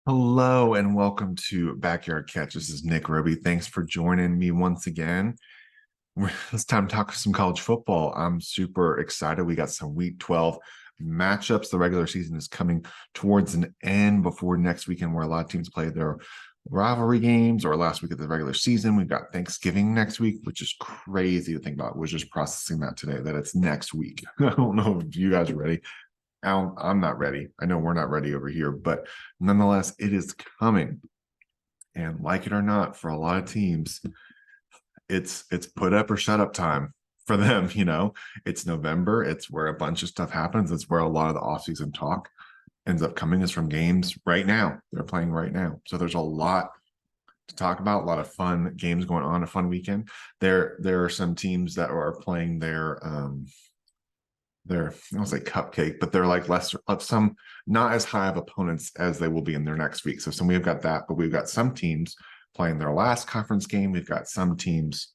Hello and welcome to Backyard Catch. This is Nick Roby. Thanks for joining me once again. It's time to talk some college football. I'm super excited. We got some Week 12 matchups. The regular season is coming towards an end before next weekend, where a lot of teams play their rivalry games, or last week of the regular season. We've got Thanksgiving next week, which is crazy to think about. We're just processing that today, that it's next week. I don't know if you guys are ready. I'm not ready. I know we're not ready over here, but nonetheless, it is coming. And like it or not, for a lot of teams, it's put up or shut up time for them. It's November. It's where a bunch of stuff happens. It's where a lot of the offseason talk ends up coming, is from games right now. They're playing right now. So there's a lot to talk about, a lot of fun games going on, a fun weekend. There are some teams that are playing they're, I don't say cupcake, but they're like less, some not as high of opponents as they will be in their next week. So we've got that, but we've got some teams playing their last conference game. We've got some teams,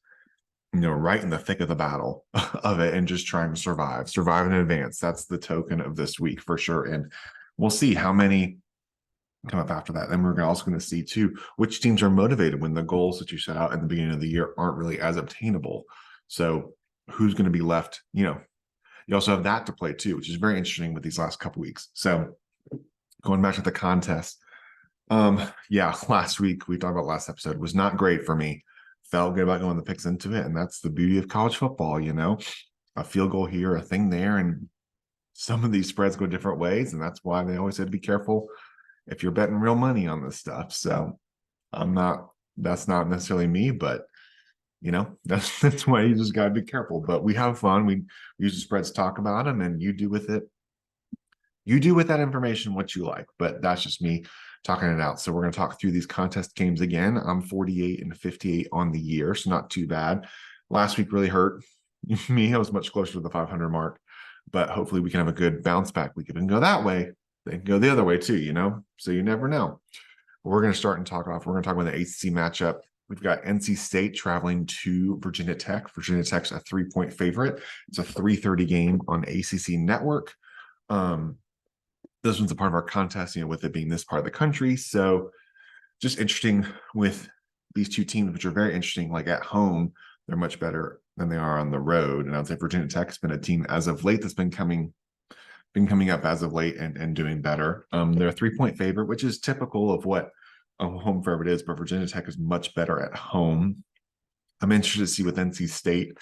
right in the thick of the battle of it, and just trying to survive in advance. That's the token of this week for sure. And we'll see how many come up after that. And we're also going to see too, which teams are motivated when the goals that you set out at the beginning of the year aren't really as obtainable. So who's going to be left, you also have that to play too, which is very interesting with these last couple weeks. So going back to the contest, last week we talked about, last episode was not great for me. Felt good about going the picks into it, and that's the beauty of college football. A field goal here, a thing there, and some of these spreads go different ways, and that's why they always said to be careful if you're betting real money on this stuff. So that's not necessarily me, but that's why you just got to be careful. But we have fun. We use the spreads, talk about them, and you do with that information what you like. But that's just me talking it out. So we're going to talk through these contest games again. I'm 48-58 on the year, so not too bad. Last week really hurt me. I was much closer to the 500 mark, but hopefully we can have a good bounce back. We can go that way, they can go the other way too, so you never know. We're going to start and talk off. We're going to talk about the ACC matchup. We've got NC State traveling to Virginia Tech. Virginia Tech's a 3-point favorite. It's a 3:30 game on ACC Network. This one's a part of our contest, with it being this part of the country. So just interesting with these two teams, which are very interesting. Like at home, they're much better than they are on the road. And I'd say Virginia Tech's been a team as of late that's been coming up as of late and doing better. They're a 3-point favorite, which is typical of what a home favorite is, but Virginia Tech is much better at home. I'm interested to see with NC State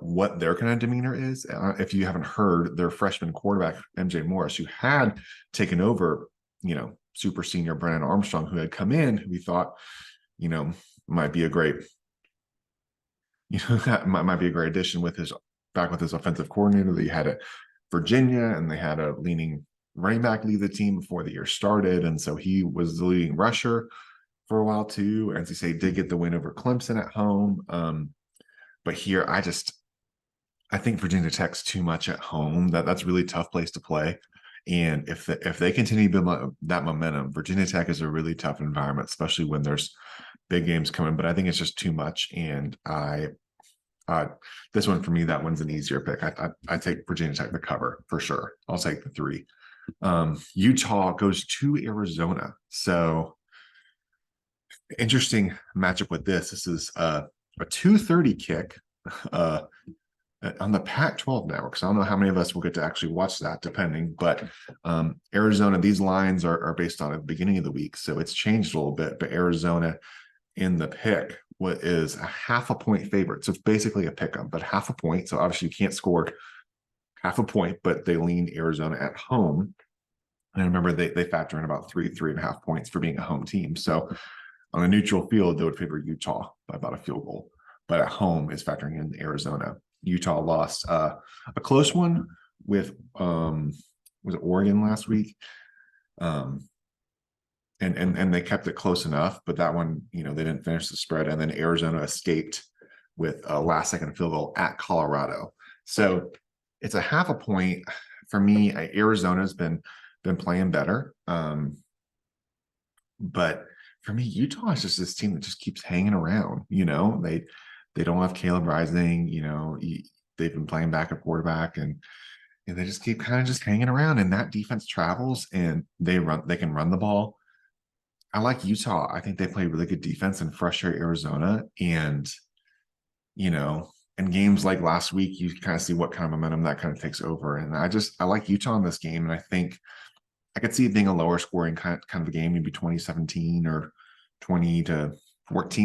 what their kind of demeanor is. If you haven't heard, their freshman quarterback, MJ Morris, who had taken over, super senior Brennan Armstrong, who had come in, who we thought, might be a great, might be a great addition with his offensive coordinator that he had at Virginia, and they had a leaning running back lead the team before the year started. And so he was the leading rusher for a while too. NC State did get the win over Clemson at home. But here, I think Virginia Tech's too much at home. That's a really tough place to play. And if they continue to build that momentum, Virginia Tech is a really tough environment, especially when there's big games coming. But I think it's just too much. And this one for me, that one's an easier pick. I take Virginia Tech to cover for sure. I'll take the 3. Utah goes to Arizona. So interesting matchup with this. This is a 2:30 kick on the Pac-12 network. So I don't know how many of us will get to actually watch that, depending. But Arizona, these lines are based on at the beginning of the week, so it's changed a little bit. But Arizona in the pick, what is a 0.5 point favorite. So it's basically a pick 'em, but 0.5 point. So obviously you can't score 0.5 point, but they lean Arizona at home. And remember, they factor in about 3.5 points for being a home team. So on a neutral field, they would favor Utah by about a field goal. But at home is factoring in Arizona. Utah lost a close one with was it Oregon last week? And they kept it close enough, but that one, they didn't finish the spread. And then Arizona escaped with a last second field goal at Colorado. So it's a 0.5 point for me. Arizona's been playing better. But for me, Utah is just this team that just keeps hanging around. They don't have Caleb Rising. They've been playing backup quarterback, and they just keep kind of just hanging around. And that defense travels, and they can run the ball. I like Utah. I think they play really good defense and frustrate Arizona. And, you know, in games like last week, you kind of see what kind of momentum that kind of takes over. And I like Utah in this game. And I think I could see it being a lower scoring kind of a game, maybe 2017 or 20-14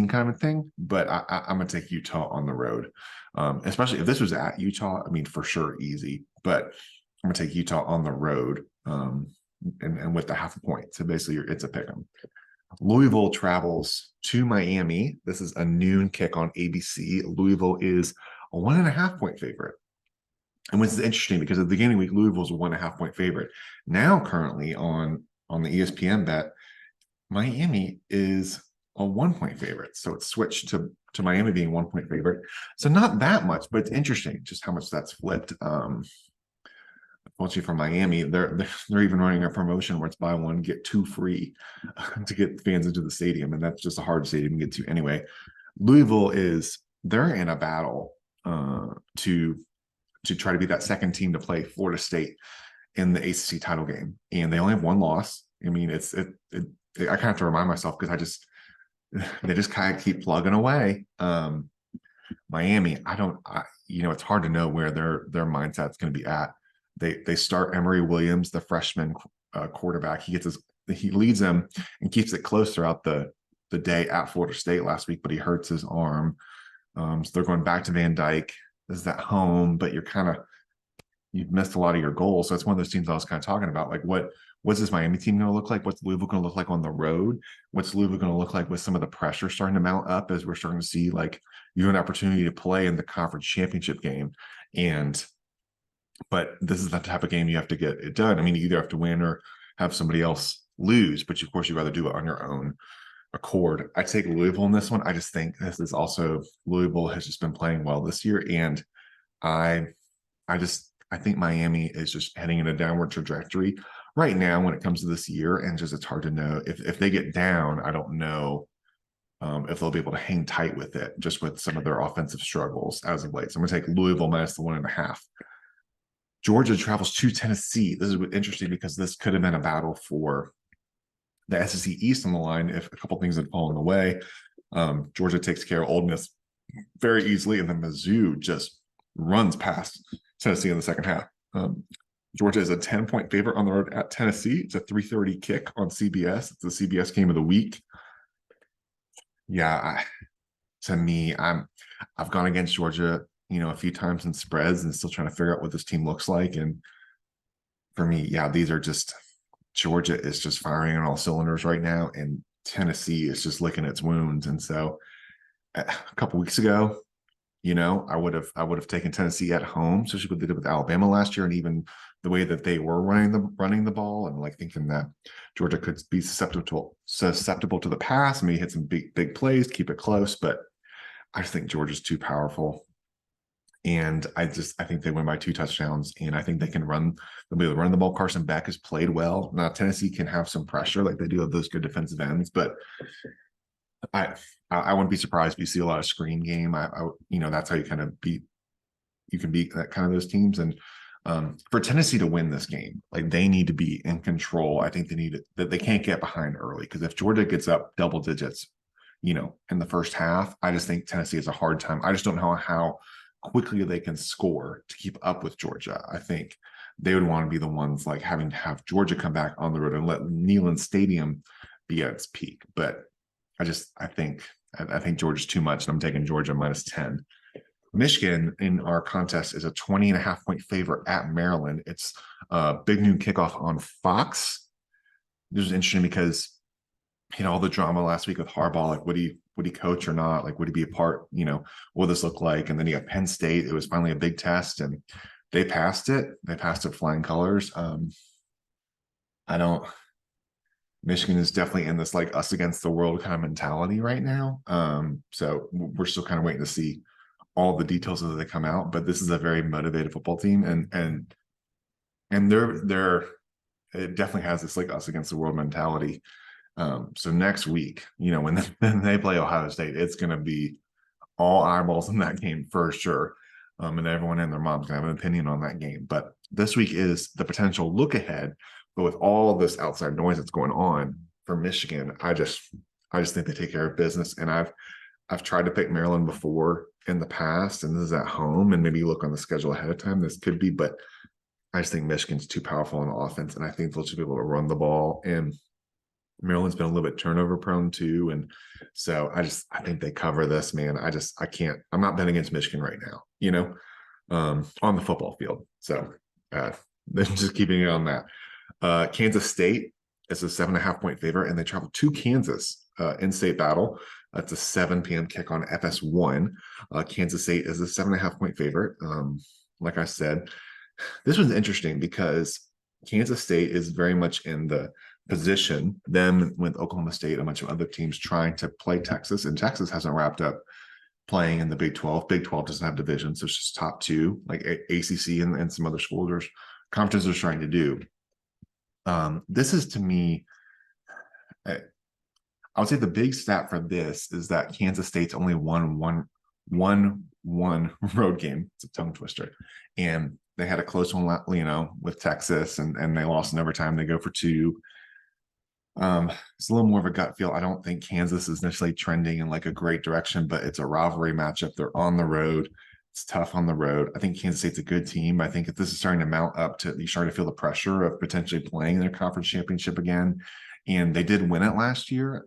kind of a thing. But I'm going to take Utah on the road, especially if this was at Utah. I mean, for sure, easy. But I'm going to take Utah on the road and with the half a point. So basically, it's a pick 'em. Louisville travels to Miami. This is a noon kick on ABC. Louisville is a 1.5-point favorite. And what's interesting, because at the beginning of the week, Louisville's a 1.5-point favorite. Now, currently on the ESPN bet, Miami is a 1-point favorite. So it's switched to Miami being 1-point favorite. So not that much, but it's interesting just how much that's flipped. Unfortunately for Miami, they're even running a promotion where it's buy one, get two free to get fans into the stadium. And that's just a hard stadium to get to anyway. Louisville they're in a battle to try to be that second team to play Florida State in the ACC title game. And they only have one loss. I mean, I kind of have to remind myself because they just kind of keep plugging away. Miami, it's hard to know where their mindset's going to be at. They start Emory Williams, the freshman quarterback. He leads them and keeps it close throughout the day at Florida State last week, but he hurts his arm. So they're going back to Van Dyke. This is at home, but you've missed a lot of your goals. So it's one of those teams I was kind of talking about. Like, what's this Miami team going to look like? What's Louisville going to look like on the road? What's Louisville going to look like with some of the pressure starting to mount up as we're starting to see, like, you have an opportunity to play in the conference championship game. But this is the type of game you have to get it done. I mean, you either have to win or have somebody else lose, but of course you'd rather do it on your own accord. I take Louisville in this one. I just think this is also, Louisville has just been playing well this year. And I think Miami is just heading in a downward trajectory right now when it comes to this year. And just, it's hard to know if they get down. I don't know if they'll be able to hang tight with it, just with some of their offensive struggles as of late. So I'm going to take Louisville minus the 1.5. Georgia travels to Tennessee. This is interesting because this could have been a battle for the SEC East on the line if a couple things had fallen away. Georgia takes care of Ole Miss very easily, and then Mizzou just runs past Tennessee in the second half. Georgia is a 10-point favorite on the road at Tennessee. It's a 3:30 kick on CBS. It's the CBS game of the week. Yeah, to me, I've gone against Georgia, a few times in spreads and still trying to figure out what this team looks like. And for me, yeah, these are just, Georgia is just firing on all cylinders right now, and Tennessee is just licking its wounds. And so a couple weeks ago, I would have taken Tennessee at home, especially what they did with Alabama last year, and even the way that they were running the ball, and like thinking that Georgia could be susceptible to the pass, maybe hit some big plays, keep it close. But I just think Georgia's too powerful. And I think they win by 2 touchdowns, and I think they'll be able to run the ball. Carson Beck has played well. Now Tennessee can have some pressure, like they do have those good defensive ends, but I wouldn't be surprised if you see a lot of screen game. That's how you kind of beat that kind of those teams. And for Tennessee to win this game, like, they need to be in control. I think they can't get behind early, because if Georgia gets up double digits, in the first half, I just think Tennessee has a hard time. I just don't know how quickly they can score to keep up with Georgia. I think they would want to be the ones, like, having to have Georgia come back on the road and let Neyland Stadium be at its peak. But I think Georgia's too much, and I'm taking Georgia minus 10. Michigan in our contest is a 20.5-point favorite at Maryland. It's a big noon kickoff on Fox. This is interesting because, all the drama last week with Harbaugh, like, would he coach or not? Like, would he be a part? What would this look like? And then you have Penn State. It was finally a big test, and they passed it. They passed it flying colors. Michigan is definitely in this, like, us against the world kind of mentality right now. So we're still kind of waiting to see all the details as they come out. But this is a very motivated football team, and it definitely has this, like, us against the world mentality. So next week, when they play Ohio State, it's going to be all eyeballs in that game for sure. And everyone and their mom's going to have an opinion on that game. But this week is the potential look ahead. But with all this outside noise that's going on for Michigan, I just think they take care of business. And I've tried to pick Maryland before in the past, and this is at home. And maybe you look on the schedule ahead of time, this could be, but I just think Michigan's too powerful on offense, and I think they'll just be able to run the ball. And Maryland's been a little bit turnover prone too. And so I think they cover this, man. I can't, I'm not betting against Michigan right now, on the football field. So just keeping it on that. Kansas State is a 7.5-point favorite, and they travel to Kansas in-state battle. It's a 7 p.m. kick on FS1. Kansas State is a 7.5-point favorite. Like I said, this was interesting because Kansas State is very much in the position, them with Oklahoma State, a bunch of other teams trying to play Texas, and Texas hasn't wrapped up playing in the Big 12. Big 12 doesn't have divisions, so it's just top two, like ACC and some other schools or conferences are trying to do. This is, to me, I would say the big stat for this is that Kansas State's only won one road game. It's a tongue twister, and they had a close one, with Texas, and they lost in overtime. They go for 2. It's a little more of a gut feel. I don't think Kansas is necessarily trending in like a great direction, but it's a rivalry matchup. They're on the road. It's tough on the road. I think Kansas State's a good team. I think if this is starting to mount up to, you're starting to feel the pressure of potentially playing their conference championship again. And they did win it last year.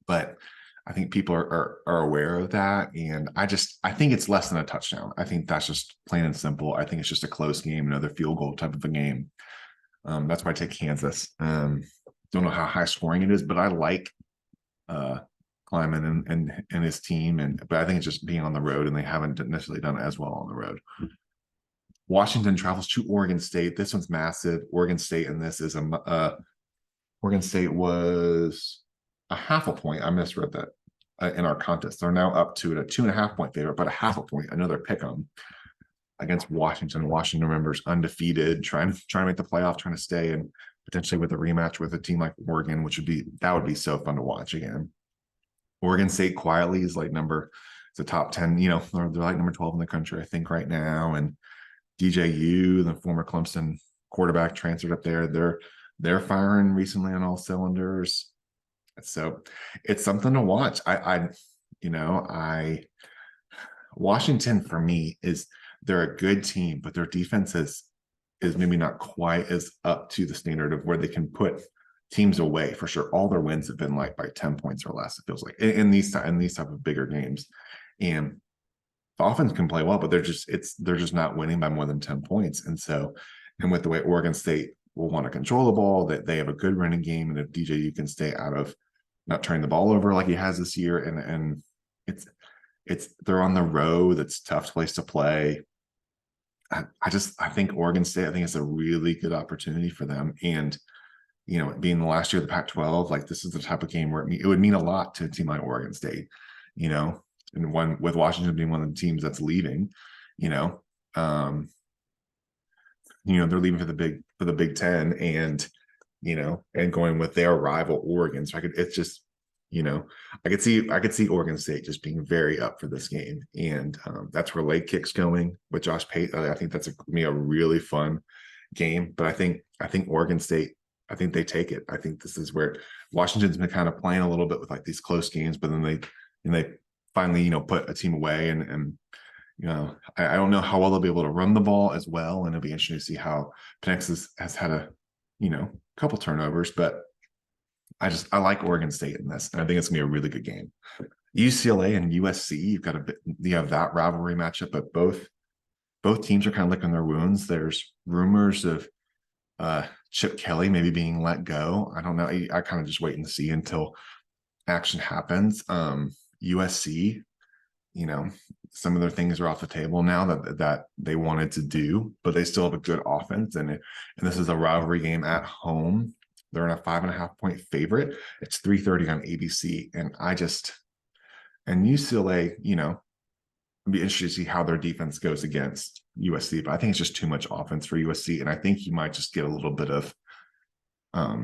But I think people are aware of that. And I think it's less than a touchdown. I think that's just plain and simple. I think it's just a close game, another field goal type of a game. That's why I take Kansas. Don't know how high scoring it is, but I like Kleiman and his team. But I think it's just being on the road, and they haven't necessarily done as well on the road. Washington travels to Oregon State. This one's massive. Oregon State, and this is Oregon State was a 0.5 point. I misread that in our contest. They're now up to it, a 2.5-point favorite, but a 0.5 point, another pick 'em against Washington. Washington, remembers, undefeated, trying to make the playoff, trying to stay, and potentially with a rematch with a team like Oregon, which would be so fun to watch again. Oregon State quietly is like it's a top 10, they're like number 12 in the country, I think, right now. And DJU, the former Clemson quarterback, transferred up there. They're firing recently on all cylinders. So it's something to watch. Washington, for me, they're a good team, but their defense is maybe not quite as up to the standard of where they can put teams away. For sure, all their wins have been like by 10 points or less, it feels like, in these type of bigger games. And the offense can play well, but they're just not winning by more than 10 points. And with the way Oregon State will want to control the ball, that they have a good running game, and if DJU can stay out of not turning the ball over like he has this year, and they're on the road, it's a tough place to play. I think Oregon State, I think it's a really good opportunity for them. And, being the last year of the Pac-12, like, this is the type of game where it would mean a lot to a team like Oregon State, and one with Washington being one of the teams that's leaving, they're leaving for the Big Ten, and, and going with their rival Oregon. So I could see Oregon State just being very up for this game. And that's where late kicks going with Josh Pate. I think that's going to be a really fun game. But I think Oregon State, I think they take it. I think this is where Washington's been kind of playing a little bit with like these close games, but then they finally, put a team away. And I don't know how well they'll be able to run the ball as well. And it'll be interesting to see how Penix has had a couple turnovers, but I like Oregon State in this, and I think it's gonna be a really good game. UCLA and USC, you have that rivalry matchup, but both teams are kind of licking their wounds. There's rumors of Chip Kelly maybe being let go. I don't know. I kind of just wait and see until action happens. USC, some of their things are off the table now that they wanted to do, but they still have a good offense, and this is a rivalry game at home. They're in a 5.5-point favorite. It's 3:30 on ABC. And UCLA, it'd be interesting to see how their defense goes against USC, but I think it's just too much offense for USC. And I think you might just get a little bit of, I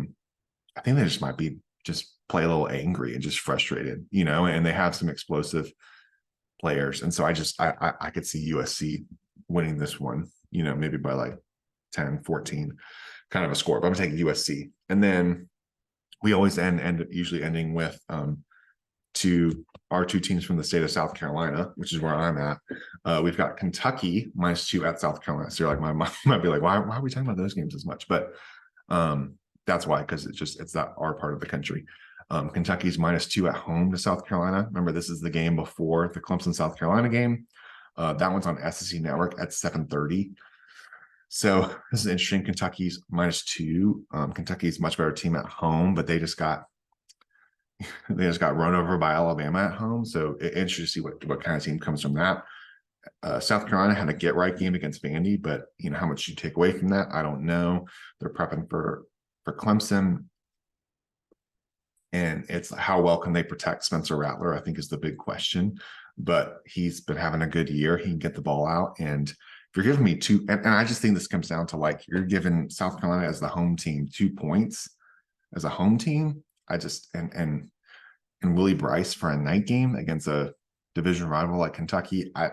think they just might be just play a little angry and just frustrated, and they have some explosive players. And so I could see USC winning this one, maybe by like 10, 14 kind of a score, but I'm taking USC. And then we always end usually ending with our two teams from the state of South Carolina, which is where I'm at. We've got Kentucky -2 at South Carolina. So you're like, my mom might be like, why are we talking about those games as much? But that's why, because it's that our part of the country. Kentucky's -2 at home to South Carolina. Remember, this is the game before the Clemson South Carolina game. That one's on SEC Network at 7:30. So this is interesting. Kentucky's -2. Kentucky's a much better team at home, but they just got run over by Alabama at home. So it's interesting to see what kind of team comes from that. South Carolina had a get-right game against Vandy, but how much you take away from that, I don't know. They're prepping for Clemson, and it's how well can they protect Spencer Rattler, I think, is the big question. But he's been having a good year. He can get the ball out, and if you're giving me two, and I just think this comes down to, like, you're giving South Carolina as the home team 2 points as a home team. I just and Willie Bryce for a night game against a division rival like Kentucky, I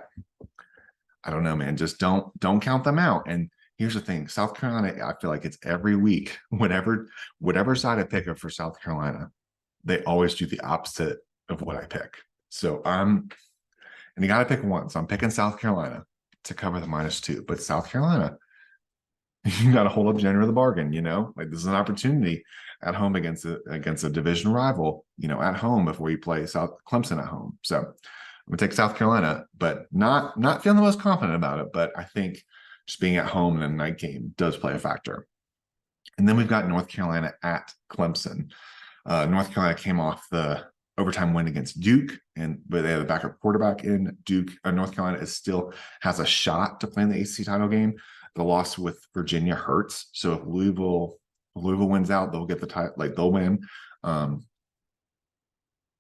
don't know, man. Just don't count them out. And here's the thing: South Carolina, I feel like it's every week, whatever side I pick up for South Carolina, they always do the opposite of what I pick. So and you got to pick one. So I'm picking South Carolina to cover the -2, but South Carolina, you got to hold up the end of the bargain. Like, this is an opportunity at home against a division rival, at home before you play Clemson at home. So I'm gonna take South Carolina, but not feeling the most confident about it. But I think just being at home in a night game does play a factor. And then we've got North Carolina at Clemson. North Carolina came off the overtime win against Duke, but they have a backup quarterback in Duke. North Carolina still has a shot to play in the ACC title game. The loss with Virginia hurts. So if Louisville wins out, they'll get the title. Like, they'll win.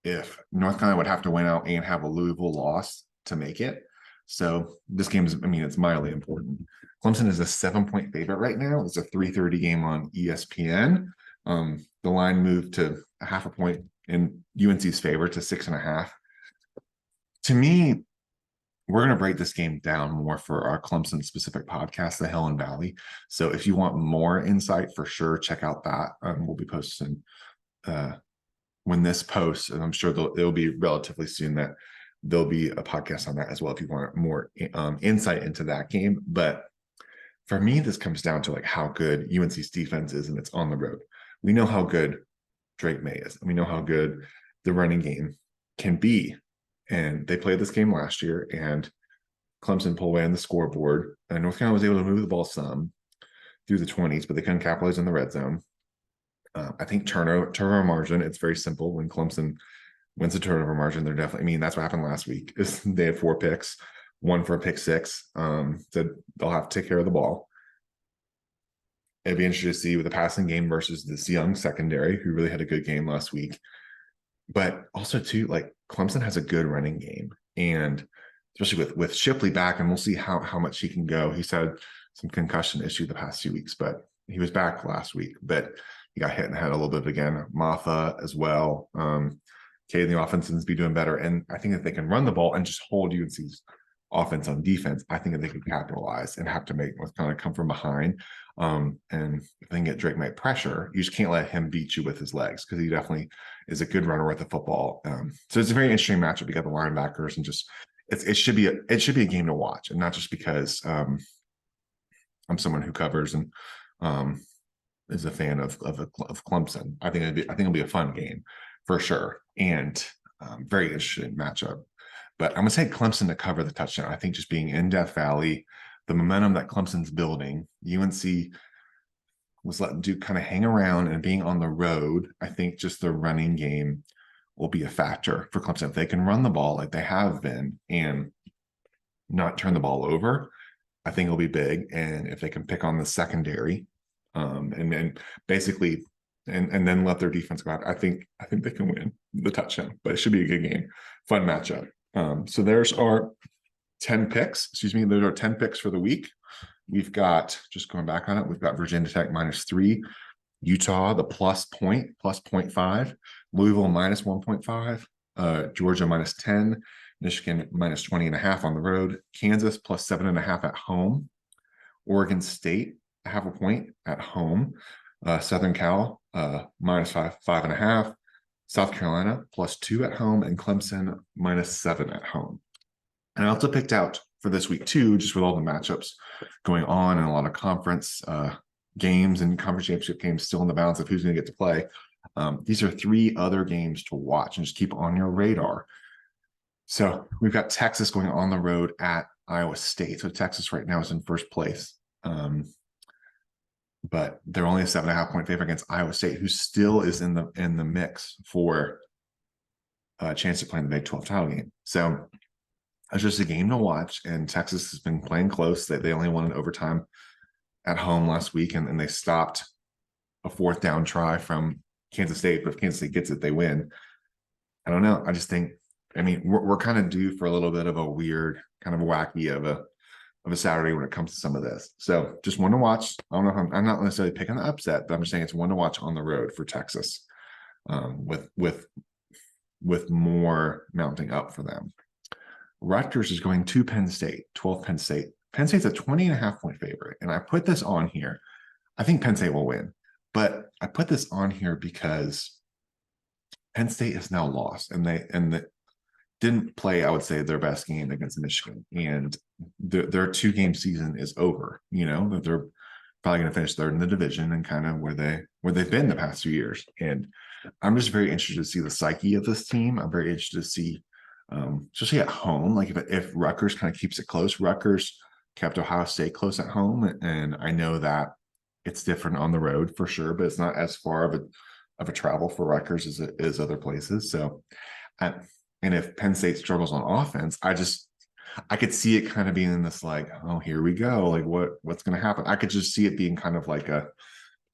If North Carolina would have to win out and have a Louisville loss to make it. So this game is, it's mildly important. Clemson is a 7-point favorite right now. It's a 3:30 game on ESPN. The line moved to a half a point in UNC's favor to 6.5. To me, we're going to break this game down more for our Clemson specific podcast, The Hill and Valley. So if you want more insight, for sure, check out that. We'll be posting when this posts, and I'm sure it'll be relatively soon that there'll be a podcast on that as well if you want more insight into that game. But for me, this comes down to, like, how good UNC's defense is, and it's on the road. We know how good Drake May is, and we know how good the running game can be. And they played this game last year, and Clemson pulled away on the scoreboard. And North Carolina was able to move the ball some through the 20s, but they couldn't capitalize in the red zone. I think turnover margin, it's very simple. When Clemson wins the turnover margin, they're definitely, that's what happened last week. Is they had 4 picks, 1 for a pick 6. So they'll have to take care of the ball. It'd be interesting to see with the passing game versus this young secondary who really had a good game last week. But also, too, like, Clemson has a good running game, and especially with Shipley back, and we'll see how much he can go. He's had some concussion issue the past few weeks, but he was back last week. But he got hit in the head a little bit again. Maffa as well. Cade and the offense seems to be doing better, and I think that they can run the ball and just hold UNC's offense on defense. I think that they could capitalize and have to make North Carolina come from behind. And if they can get Drake May pressure, you just can't let him beat you with his legs, because he definitely is a good runner with the football. So it's a very interesting matchup. You got the linebackers, and just it should be a game to watch, and not just because I'm someone who covers and is a fan of Clemson. I think it'll be a fun game for sure, and very interesting matchup. But I'm going to say Clemson to cover the touchdown. I think just being in Death Valley, the momentum that Clemson's building, UNC was letting Duke kind of hang around, and being on the road, I think just the running game will be a factor for Clemson. If they can run the ball like they have been and not turn the ball over, I think it'll be big. And if they can pick on the secondary and then basically and then let their defense go out, I think they can win the touchdown. But it should be a good game, fun matchup. So there's our 10 picks. Those are 10 picks for the week. We've got, just going back on it, we've got Virginia Tech -3, Utah the plus 0.5, Louisville -1.5, Georgia -10, Michigan -20.5 on the road, Kansas +7.5 at home, Oregon State 0.5 point at home, Southern Cal, -5.5. South Carolina +2 at home, and Clemson -7 at home. And I also picked out for this week too, just with all the matchups going on and a lot of conference games and conference championship games still in the balance of who's going to get to play. These are 3 other games to watch and just keep on your radar. So we've got Texas going on the road at Iowa State. So Texas right now is in first place. But they're only a 7.5-point favorite against Iowa State, who still is in the mix for a chance to play in the Big 12 title game. So it's just a game to watch. And Texas has been playing close. They only won in overtime at home last week, and they stopped a 4th down try from Kansas State. But if Kansas State gets it, they win. I don't know. I just think, I mean, we're kind of due for a little bit of a weird, kind of wacky of a Saturday when it comes to some of this. So just one to watch. I don't know if I'm not necessarily picking the upset, but I'm just saying it's one to watch on the road for Texas, with more mounting up for them. Rutgers is going to Penn State, 12 Penn State. Penn State's a 20.5-point favorite. And I put this on here. I think Penn State will win, but I put this on here because Penn State is now lost, and they didn't play, I would say, their best game against Michigan, and their 2-game season is over. You know, they're probably going to finish 3rd in the division and kind of where they've been the past 2 years. And I'm just very interested to see the psyche of this team. I'm very interested to see, especially at home, like if Rutgers kind of keeps it close. Rutgers kept Ohio State close at home, and I know that it's different on the road for sure, but it's not as far of a travel for Rutgers as it is other places. So, and if Penn State struggles on offense, I could see it kind of being in this like, oh, here we go. Like what's going to happen? I could just see it being kind of like an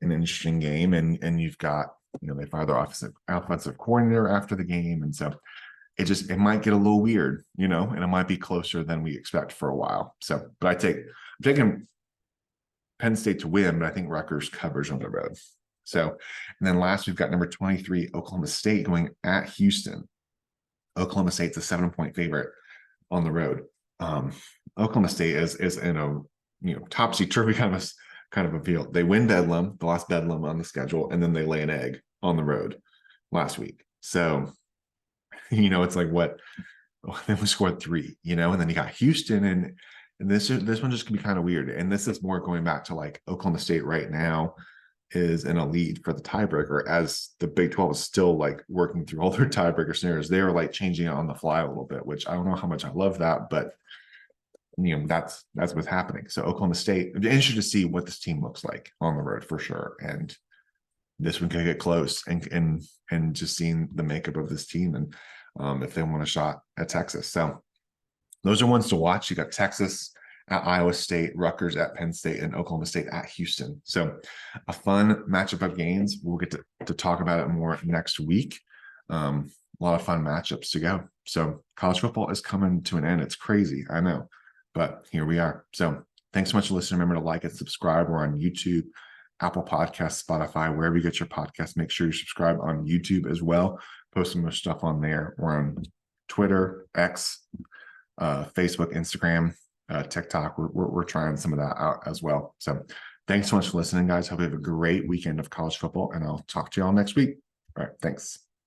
interesting game. And you've got, they fire their offensive coordinator after the game. And so it might get a little weird, and it might be closer than we expect for a while. So, but I'm taking Penn State to win, but I think Rutgers covers on the road. So, and then last we've got number 23, Oklahoma State going at Houston. Oklahoma State's a 7-point favorite on the road. Oklahoma State is in a topsy-turvy kind of a field. They win Bedlam, the last Bedlam on the schedule, and then they lay an egg on the road last week. So, it's like then we scored 3, and then you got Houston, and this one just can be kind of weird. And this is more going back to like Oklahoma State right now is in a lead for the tiebreaker, as the Big 12 is still like working through all their tiebreaker scenarios. They are like changing it on the fly a little bit, which I don't know how much I love that, but that's what's happening. So Oklahoma State, I'm interested to see what this team looks like on the road for sure. And this one can get close, and just seeing the makeup of this team, and if they want a shot at Texas. So those are ones to watch. You got Texas at Iowa State, Rutgers at Penn State, and Oklahoma State at Houston. So a fun matchup of games. We'll get to talk about it more next week. A lot of fun matchups to go. So college football is coming to an end. It's crazy, I know, but here we are. So thanks so much for listening. Remember to like and subscribe. We're on YouTube, Apple Podcasts, Spotify, wherever you get your podcasts. Make sure you subscribe on YouTube as well. Posting more stuff on there. We're on Twitter, X, Facebook, Instagram, TikTok. We're trying some of that out as well. So thanks so much for listening, guys. Hope you have a great weekend of college football, and I'll talk to you all next week. All right, thanks.